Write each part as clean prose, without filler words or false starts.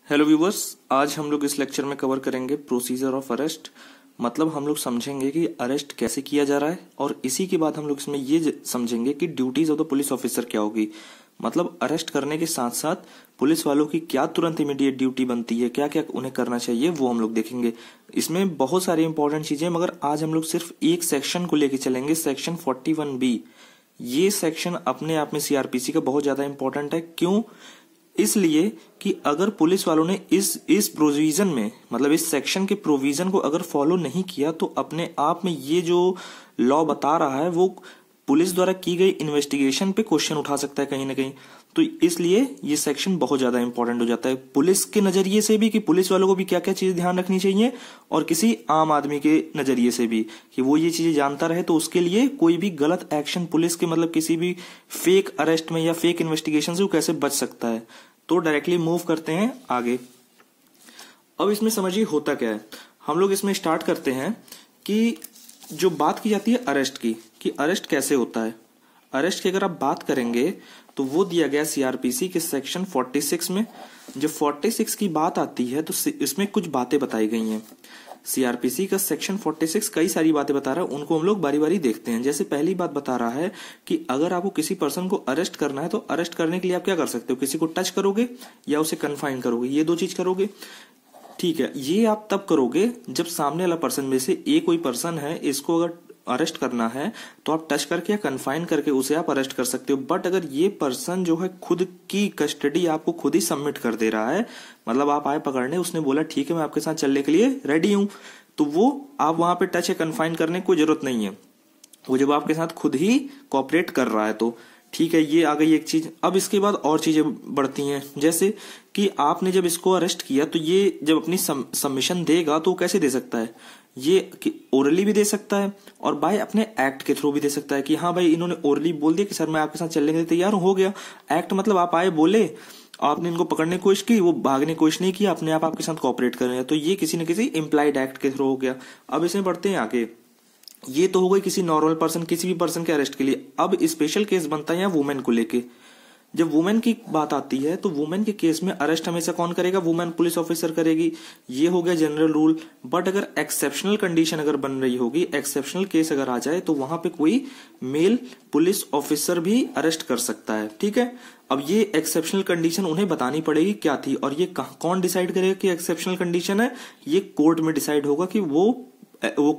Hello viewers, आज हम लोग इस लेक्चर में कवर करेंगे प्रोसीजर ऑफ अरेस्ट। मतलब हम लोग समझेंगे कि अरेस्ट कैसे किया जा रहा है और इसी के बाद हम लोग इसमें ये समझेंगे कि duties of the police officer क्या होगी। मतलब अरेस्ट करने के साथ साथ पुलिस वालों की क्या तुरंत इमीडिएट ड्यूटी बनती है, क्या क्या उन्हें करना चाहिए, वो हम लोग देखेंगे। इसमें बहुत सारी इंपॉर्टेंट चीजें, मगर आज हम लोग सिर्फ एक सेक्शन को लेके चलेंगे, सेक्शन 41B। ये सेक्शन अपने आप में सीआरपीसी का बहुत ज्यादा इंपॉर्टेंट है। क्यों? इसलिए कि अगर पुलिस वालों ने इस प्रोविजन में, मतलब इस सेक्शन के प्रोविजन को अगर फॉलो नहीं किया तो अपने आप में ये जो लॉ बता रहा है वो पुलिस द्वारा की गई इन्वेस्टिगेशन पे क्वेश्चन उठा सकता है कहीं ना कहीं। तो इसलिए ये सेक्शन बहुत ज्यादा इंपॉर्टेंट हो जाता है पुलिस के नजरिए से भी, कि पुलिस वालों को भी क्या क्या चीज ध्यान रखनी चाहिए, और किसी आम आदमी के नजरिए से भी कि वो ये चीजें जानता रहे, तो उसके लिए कोई भी गलत एक्शन पुलिस के, मतलब किसी भी फेक अरेस्ट में या फेक इन्वेस्टिगेशन से वो कैसे बच सकता है। तो डायरेक्टली मूव करते हैं आगे। अब इसमें समझिए होता क्या है। हम लोग इसमें स्टार्ट करते हैं कि जो बात की जाती है अरेस्ट की, कि अरेस्ट कैसे होता है। अरेस्ट की अगर आप बात करेंगे तो वो दिया गया सीआरपीसी के सेक्शन 46 में। जब 46 की बात आती है तो इसमें कुछ बातें बताई गई हैं। सीआरपीसी का सेक्शन 46 कई सारी बातें बता रहा है, उनको हम लोग बारी बारी देखते हैं। जैसे पहली बात बता रहा है कि अगर आपको किसी पर्सन को अरेस्ट करना है तो अरेस्ट करने के लिए आप क्या कर सकते हो, किसी को टच करोगे या उसे कन्फाइन करोगे, ये दो चीज करोगे। ठीक है, ये आप तब करोगे जब सामने वाला पर्सन में से एक कोई पर्सन है, इसको अगर अरेस्ट करना है तो आप टच करके या कन्फाइन करके उसे आप अरेस्ट कर सकते हो। बट अगर ये पर्सन जो है खुद की कस्टडी आपको खुद ही सबमिट कर दे रहा है, मतलब आप आए पकड़ने, उसने बोला ठीक है मैं आपके साथ चलने के लिए रेडी हूं, तो वो आप वहां पे टच या कन्फाइन करने की कोई जरूरत नहीं है। वो जब आपके साथ खुद ही कोऑपरेट कर रहा है तो ठीक है, ये आ गई एक चीज। अब इसके बाद और चीजें बढ़ती हैं, जैसे कि आपने जब इसको अरेस्ट किया तो ये जब अपनी सबमिशन देगा तो कैसे दे सकता है, ये ओरली भी दे सकता है और बाय अपने एक्ट के थ्रू भी दे सकता है कि हाँ भाई इन्होंने ओरली बोल दिया कि सर मैं आपके साथ चलने के लिए तैयार हूं, हो गया। एक्ट मतलब आप आए, बोले, आपने इनको पकड़ने की कोशिश की, वो भागने की कोशिश नहीं की, अपने आप आपके साथ कोऑपरेट कर रहे हैं, तो ये किसी न किसी इम्प्लाइड एक्ट के थ्रू हो गया। अब इसमें बढ़ते हैं आगे। ये तो हो गई किसी नॉर्मल पर्सन, किसी भी पर्सन के अरेस्ट के लिए। अब स्पेशल केस बनता है यहाँ वुमेन को लेके। जब वुमेन की बात आती है तो वुमेन के केस में अरेस्ट हमेशा कौन करेगा, वुमेन पुलिस ऑफिसर करेगी। ये हो गया जनरल रूल। बट अगर एक्सेप्शनल कंडीशन अगर बन रही होगी, एक्सेप्शनल केस अगर आ जाए तो वहां पे कोई मेल पुलिस ऑफिसर भी अरेस्ट कर सकता है। ठीक है, अब ये एक्सेप्शनल कंडीशन उन्हें बतानी पड़ेगी क्या थी, और ये कौन डिसाइड करेगा कि एक्सेप्शनल कंडीशन है, ये कोर्ट में डिसाइड होगा कि वो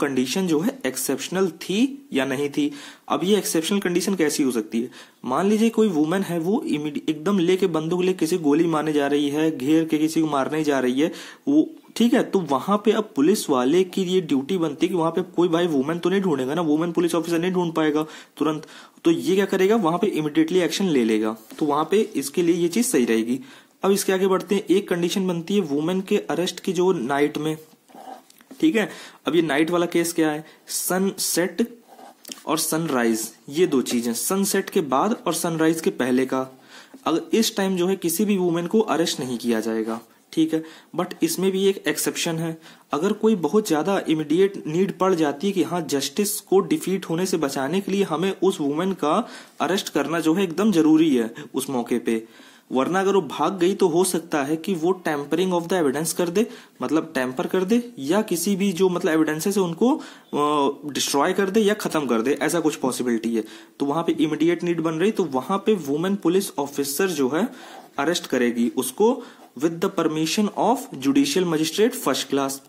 कंडीशन जो है एक्सेप्शनल थी या नहीं थी। अब ये एक्सेप्शनल कंडीशन कैसी हो सकती है, मान लीजिए कोई वुमेन है, वो एकदम लेके बंदूक लेके किसी गोली मारने जा रही है, घेर के किसी को मारने जा रही है, वो ठीक है, तो वहां पे अब पुलिस वाले की ये ड्यूटी बनती है कि वहां पे कोई भाई वुमेन तो नहीं ढूंढेगा ना, वुमेन पुलिस ऑफिसर नहीं ढूंढ पाएगा तुरंत, तो ये क्या करेगा, वहां पे इमीडिएटली एक्शन ले लेगा। तो वहां पे इसके लिए ये चीज सही रहेगी। अब इसके आगे बढ़ते हैं। एक कंडीशन बनती है वुमेन के अरेस्ट की जो नाइट में, ठीक है। अब ये नाइट वाला केस क्या है, सनसेट और सनराइज, ये दो चीजें, सनसेट के बाद और सनराइज के पहले का। अगर इस टाइम जो है किसी भी वुमेन को अरेस्ट नहीं किया जाएगा, ठीक है। बट इसमें भी एक एक्सेप्शन है, अगर कोई बहुत ज्यादा इमीडिएट नीड पड़ जाती है कि हाँ जस्टिस को डिफीट होने से बचाने के लिए हमें उस वुमेन का अरेस्ट करना जो है एकदम जरूरी है उस मौके पे, वरना अगर वो भाग गई तो हो सकता है कि वो टेम्परिंग ऑफ द एविडेंस कर दे, मतलब टेम्पर कर दे, या किसी भी जो मतलब एविडेंसेस है उनको डिस्ट्रॉय कर दे या खत्म कर दे, ऐसा कुछ पॉसिबिलिटी है। तो वहां पे इमीडिएट नीड बन रही, तो वहां पे वुमेन पुलिस ऑफिसर जो है अरेस्ट करेगी उसको with the permission of judicial magistrate first class.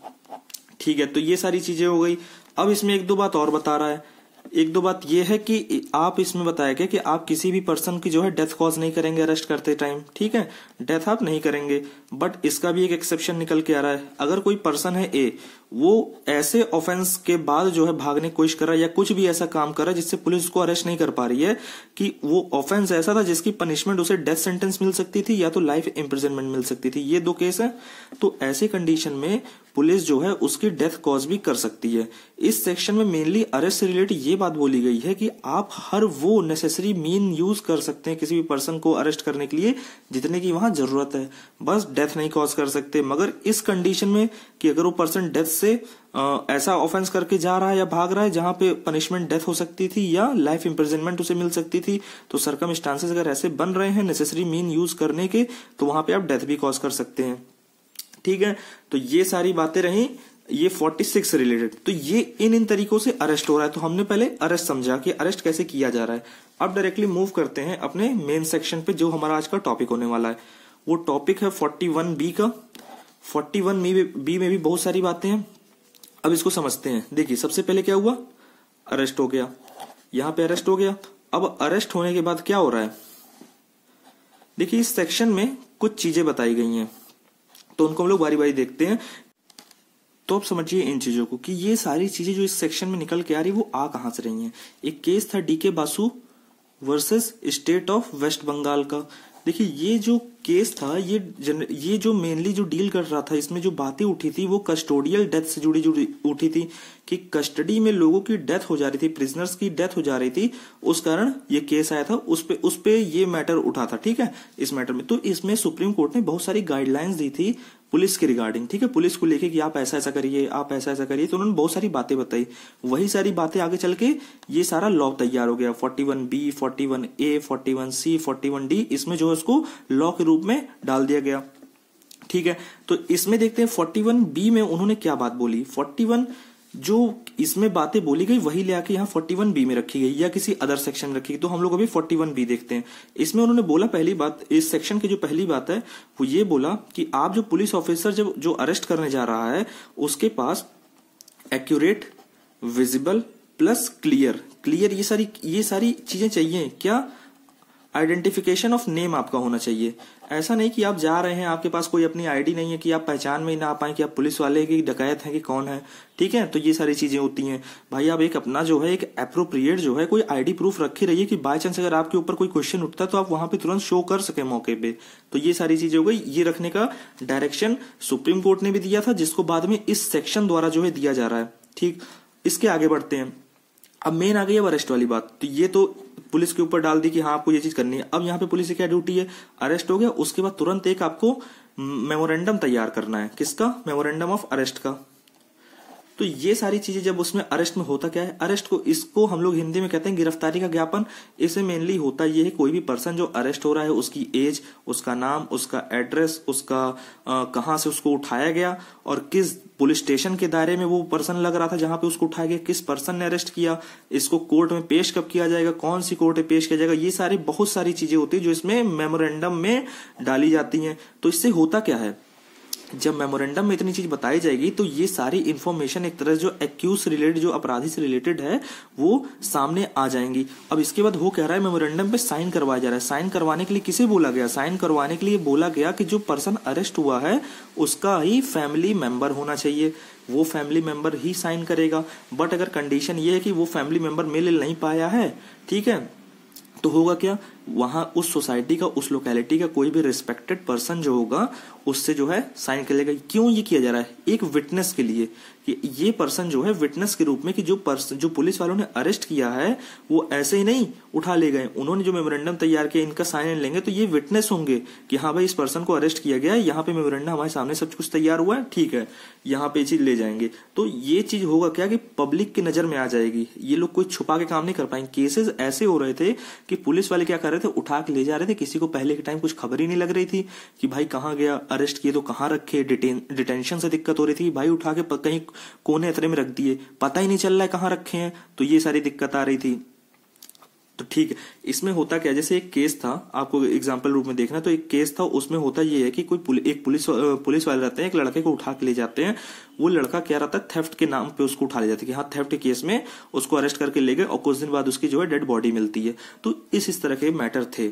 ठीक है, तो ये सारी चीजें हो गई। अब इसमें एक दो बात और बता रहा है। एक दो बात यह है कि आप इसमें बताया गया कि आप किसी भी पर्सन की जो है डेथ कॉज नहीं करेंगे अरेस्ट करते टाइम, ठीक है, डेथ आप नहीं करेंगे। बट इसका भी एक एक्सेप्शन निकल के आ रहा है। अगर कोई पर्सन है ए, वो ऐसे ऑफेंस के बाद जो है भागने की कोशिश कर रहा है या कुछ भी ऐसा काम कर रहा है जिससे पुलिस उसको अरेस्ट नहीं कर पा रही है, कि वो ऑफेंस ऐसा था जिसकी पनिशमेंट उसे डेथ सेंटेंस मिल सकती थी या तो लाइफ इम्प्रिजनमेंट मिल सकती थी, ये दो केस है। तो ऐसे कंडीशन में पुलिस जो है उसकी डेथ कॉज भी कर सकती है। इस सेक्शन में मेनली अरेस्ट से रिलेटेड ये बात बोली गई है कि आप हर वो नेसेसरी मीन यूज कर सकते हैं किसी भी पर्सन को अरेस्ट करने के लिए जितने की वहां जरूरत है, बस डेथ नहीं कॉज कर सकते। मगर इस कंडीशन में कि अगर वो पर्सन डेथ से ऐसा ऑफेंस करके जा रहा है या भाग रहा है जहां पे पनिशमेंट डेथ हो सकती थी या लाइफ इंप्रिजनमेंट उसे मिल सकती थी, तो सर्कमस्टांसेस अगर ऐसे बन रहे हैं नेसेसरी मीन यूज करने के, तो वहां पे आप डेथ भी कॉज कर सकते हैं। ठीक है, तो ये सारी बातें रही, ये 46 से रिलेटेड। तो ये इन तरीकों से अरेस्ट हो रहा है। तो हमने पहले अरेस्ट समझा कि अरेस्ट कैसे किया जा रहा है। अब डायरेक्टली मूव करते हैं अपने मेन सेक्शन पे, जो हमारा आज का टॉपिक होने वाला है। वो टॉपिक है 41B का। 41B में भी बहुत सारी बातें हैं। अब इसको समझते हैं। देखिए, सबसे पहले क्या हुआ, अरेस्ट हो गया, यहां पे अरेस्ट हो गया। अब अरेस्ट होने के बाद क्या हो रहा है, देखिए इस सेक्शन में कुछ चीजें बताई गई हैं, तो उनको हम लोग बारी बारी देखते हैं। तो अब समझिए इन चीजों को कि ये सारी चीजें जो इस सेक्शन में निकल के आ रही वो आ कहां से रही हैं। एक केस था DK Basu versus State of West Bengal का। देखिए ये जो केस था, ये जो मेनली जो डील कर रहा था, इसमें जो बातें उठी थी वो कस्टोडियल डेथ से जुड़ी उठी थी कि कस्टडी में लोगों की डेथ हो जा रही थी, प्रिजनर्स की डेथ हो जा रही थी, उस कारण ये केस आया था, उस पे ये मैटर उठा था। ठीक है, इस मैटर में तो इसमें सुप्रीम कोर्ट ने बहुत सारी गाइडलाइंस दी थी पुलिस के रिगार्डिंग। ठीक है, पुलिस को लेके कि आप ऐसा ऐसा करिए, आप ऐसा ऐसा करिए, तो उन्होंने बहुत सारी बातें बताई। वही सारी बातें आगे चल के ये सारा लॉ तैयार हो गया। 41B, 41A, 41C, 41D, इसमें जो है उसको लॉ के रूप में डाल दिया गया। ठीक है, तो इसमें देखते हैं 41B में उन्होंने क्या बात बोली। 41 जो इसमें बातें बोली गई वही ले आके यहाँ 41B में रखी गई या किसी अदर सेक्शन में रखी गई। तो हम लोग अभी 41B देखते हैं। इसमें उन्होंने बोला, पहली बात इस सेक्शन की जो पहली बात है वो ये बोला कि आप जो पुलिस ऑफिसर जो अरेस्ट करने जा रहा है उसके पास एक्यूरेट, विजिबल प्लस क्लियर ये सारी चीजें चाहिए। क्या, आइडेंटिफिकेशन ऑफ नेम आपका होना चाहिए। ऐसा नहीं कि आप जा रहे हैं, आपके पास कोई अपनी आईडी नहीं है, कि आप पहचान में ही ना आ पाए कि आप पुलिस वाले की डकैत हैं कि कौन है। ठीक है, तो ये सारी चीजें होती हैं। भाई आप एक अपना जो है एक एप्रोप्रिएट जो है कोई आईडी प्रूफ रखे रहिए कि बाय चांस अगर आपके ऊपर कोई क्वेश्चन उठता है तो आप वहां पे तुरंत शो कर सके मौके पे। तो ये सारी चीजें हो गई। ये रखने का डायरेक्शन सुप्रीम कोर्ट ने भी दिया था, जिसको बाद में इस सेक्शन द्वारा जो है दिया जा रहा है। ठीक, इसके आगे बढ़ते हैं। अब मेन आ गई है अरेस्ट वाली बात। तो ये तो पुलिस के ऊपर डाल दी कि हाँ आपको ये चीज करनी है। अब यहाँ पे पुलिस की क्या ड्यूटी है, अरेस्ट हो गया, उसके बाद तुरंत एक आपको मेमोरेंडम तैयार करना है। किसका, मेमोरेंडम ऑफ अरेस्ट का। तो ये सारी चीजें जब उसमें अरेस्ट में होता क्या है, अरेस्ट को इसको हम लोग हिंदी में कहते हैं गिरफ्तारी का ज्ञापन। इसे मेनली होता ये है, कोई भी पर्सन जो अरेस्ट हो रहा है उसकी एज, उसका नाम, उसका एड्रेस, उसका कहाँ से उसको उठाया गया और किस पुलिस स्टेशन के दायरे में वो पर्सन लग रहा था जहां पे उसको उठाया गया, किस पर्सन ने अरेस्ट किया, इसको कोर्ट में पेश कब किया जाएगा, कौन सी कोर्ट में पेश किया जाएगा। ये सारी बहुत सारी चीजें होती है जो इसमें मेमोरेंडम में डाली जाती हैं। तो इससे होता क्या है, जब मेमोरेंडम में इतनी चीज बताई जाएगी तो ये सारी इंफॉर्मेशन एक तरह जो एक्यूज से रिलेटेड, जो अपराधी से रिलेटेड है, वो सामने आ जाएंगी। अब इसके बाद हो कह रहा है मेमोरेंडम पे साइन करवाया जा रहा है। साइन करवाने के लिए किसे बोला गया, साइन करवाने के लिए बोला गया कि जो पर्सन अरेस्ट हुआ है उसका ही फैमिली मेंबर होना चाहिए, वो फैमिली मेंबर ही साइन करेगा। बट अगर कंडीशन ये है कि वो फैमिली मेंबर मिल नहीं पाया है, ठीक है, तो होगा क्या, वहां उस सोसाइटी का, उस लोकेलिटी का कोई भी रिस्पेक्टेड पर्सन जो होगा उससे जो है साइन कर लेगा। क्यों ये किया जा रहा है, एक विटनेस के लिए, कि ये पर्सन जो है विटनेस के रूप में कि जो पुलिस वालों ने अरेस्ट किया है वो ऐसे ही नहीं उठा ले गए, उन्होंने जो मेमोरेंडम तैयार किया इनका साइन लेंगे तो ये विटनेस होंगे कि हाँ भाई इस पर्सन को अरेस्ट किया गया है, यहाँ पे मेमोरेंडम हमारे सामने सब कुछ तैयार हुआ है, ठीक है, यहाँ पे चीज ले जाएंगे। तो ये चीज होगा क्या कि पब्लिक की नजर में आ जाएगी, ये लोग कोई छुपा के काम नहीं कर पाएंगे। केसेस ऐसे हो रहे थे कि पुलिस वाले क्या कर रहे थे, उठा के ले जा रहे थे, किसी को पहले के टाइम कुछ खबर ही नहीं लग रही थी कि भाई कहाँ गया, अरेस्ट किए तो कहाँ रखे, डिटेंशन से दिक्कत हो रही थी, भाई उठा के कहीं कोने अतरे में रख दिए, पता ही नहीं चल रहा है कहाँ रखे हैं, तो ये सारी दिक्कत आ रही थी। तो ठीक है, इसमें होता क्या, जैसे एक केस था, आपको एग्जांपल रूप में देखना, तो एक केस था, उसमें होता ये है कि एक पुलिस वाले रहते हैं, एक लड़के को उठा के ले जाते हैं, वो लड़का क्या रहता है, थेफ्ट के नाम पे उसको उठा ले जाते हैं कि हाँ थेफ्ट के केस में उसको अरेस्ट करके ले गए और कुछ दिन बाद उसकी जो है डेड बॉडी मिलती है। तो इस तरह के मैटर थे।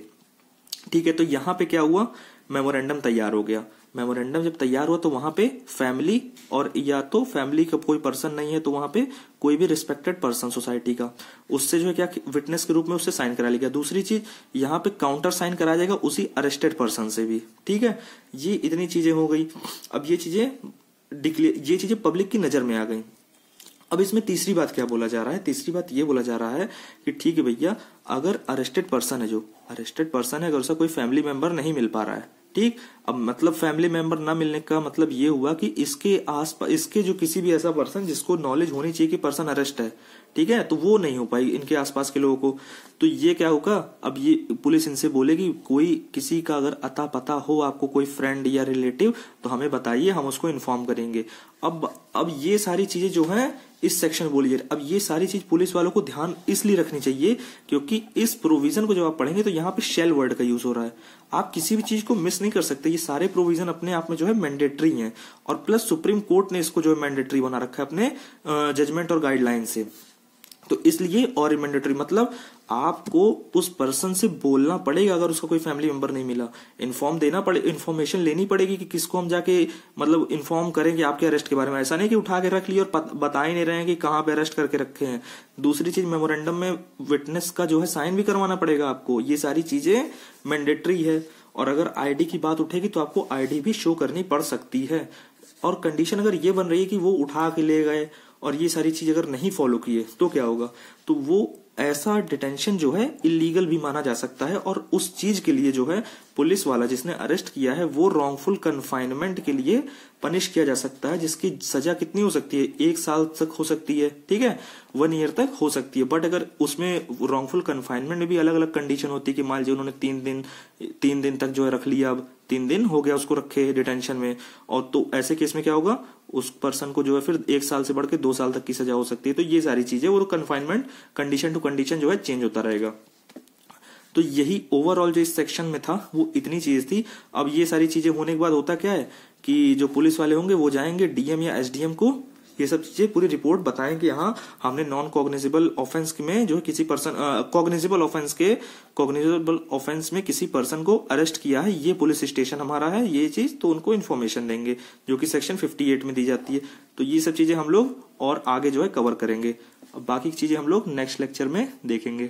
ठीक है, तो यहाँ पे क्या हुआ, मेमोरेंडम तैयार हो गया। मेमोरेंडम जब तैयार हुआ तो वहां पे फैमिली, और या तो फैमिली का कोई पर्सन नहीं है तो वहां पे कोई भी रिस्पेक्टेड पर्सन सोसाइटी का, उससे जो है क्या विटनेस के रूप में उससे साइन करा लिया। दूसरी चीज, यहाँ पे काउंटर साइन कराया जाएगा उसी अरेस्टेड पर्सन से भी। ठीक है, ये इतनी चीजें हो गई। अब ये चीजें पब्लिक की नजर में आ गई। अब इसमें तीसरी बात क्या बोला जा रहा है, तीसरी बात ये बोला जा रहा है कि ठीक है भैया, अगर अरेस्टेड पर्सन है, जो अरेस्टेड पर्सन है, अगर उसका कोई फैमिली मेंबर नहीं मिल पा रहा है, ठीक। अब मतलब फैमिली मेंबर ना मिलने का मतलब ये हुआ कि इसके आसपास इसके जो किसी भी ऐसा पर्सन जिसको नॉलेज होनी चाहिए कि पर्सन अरेस्ट है, ठीक है, तो वो नहीं हो पाई इनके आसपास के लोगों को। तो ये क्या होगा, अब ये पुलिस इनसे बोलेगी कोई किसी का अगर अता पता हो आपको, कोई फ्रेंड या रिलेटिव, तो हमें बताइए, हम उसको इन्फॉर्म करेंगे। अब ये सारी चीजें जो है इस सेक्शन में बोली। अब ये सारी चीज पुलिस वालों को ध्यान इसलिए रखनी चाहिए क्योंकि इस प्रोविजन को जब आप पढ़ेंगे तो यहाँ पे शेल वर्ड का यूज हो रहा है। आप किसी भी चीज को मिस नहीं कर सकते। ये सारे प्रोविजन अपने आप में जो है मैंडेटरी हैं, और प्लस सुप्रीम कोर्ट ने इसको जो है मैंडेटरी बना रखा है अपने जजमेंट और गाइडलाइन से। तो इसलिए और मैंडेटरी मतलब आपको उस पर्सन से बोलना पड़ेगा अगर उसका कोई फैमिली मेंबर नहीं मिला, इन्फॉर्म देना पड़े, इन्फॉर्मेशन लेनी पड़ेगी कि किसको हम जाके मतलब इन्फॉर्म करेंगे आपके अरेस्ट के बारे में। ऐसा नहीं कि उठा के रख लिया और बता ही नहीं रहे हैं कि कहाँ पे अरेस्ट करके रखे हैं। दूसरी चीज, मेमोरेंडम में विटनेस का जो है साइन भी करवाना पड़ेगा आपको। ये सारी चीजें मैंडेटरी है। और अगर आईडी की बात उठेगी तो आपको आईडी भी शो करनी पड़ सकती है। और कंडीशन अगर ये बन रही है कि वो उठा के ले गए और ये सारी चीज अगर नहीं फॉलो किए तो क्या होगा, तो वो ऐसा डिटेंशन जो है इलीगल भी माना जा सकता है। और उस चीज के लिए जो है पुलिस वाला जिसने अरेस्ट किया है वो रॉन्गफुल कन्फाइनमेंट के लिए पनिश किया जा सकता है, जिसकी सजा कितनी हो सकती है, 1 साल तक हो सकती है, ठीक है, 1 ईयर तक हो सकती है। बट अगर उसमें रॉन्गफुल कन्फाइनमेंट में भी अलग अलग कंडीशन होती है कि मान लीजिए उन्होंने 3 दिन तक जो है रख लिया, अब 3 दिन हो गया उसको रखे डिटेंशन में, और तो ऐसे केस में क्या होगा, उस पर्सन को जो है फिर 1 साल से बढ़ के 2 साल तक की सजा हो सकती है। तो ये सारी चीजें वो कन्फाइनमेंट कंडीशन टू कंडीशन जो है चेंज होता रहेगा। तो यही ओवरऑल जो इस सेक्शन में था वो इतनी चीज थी। अब ये सारी चीजें होने के बाद होता क्या है कि जो पुलिस वाले होंगे वो जाएंगे डीएम या एसडीएम को ये सब चीजें पूरी रिपोर्ट बताएं कि हाँ हमने नॉन कॉग्निजेबल ऑफेंस में जो है किसी पर्सन कॉग्निजेबल ऑफेंस में किसी पर्सन को अरेस्ट किया है, ये पुलिस स्टेशन हमारा है, ये चीज, तो उनको इन्फॉर्मेशन देंगे जो कि सेक्शन 58 में दी जाती है। तो ये सब चीजें हम लोग और आगे जो है कवर करेंगे। अब बाकी चीजें हम लोग नेक्स्ट लेक्चर में देखेंगे।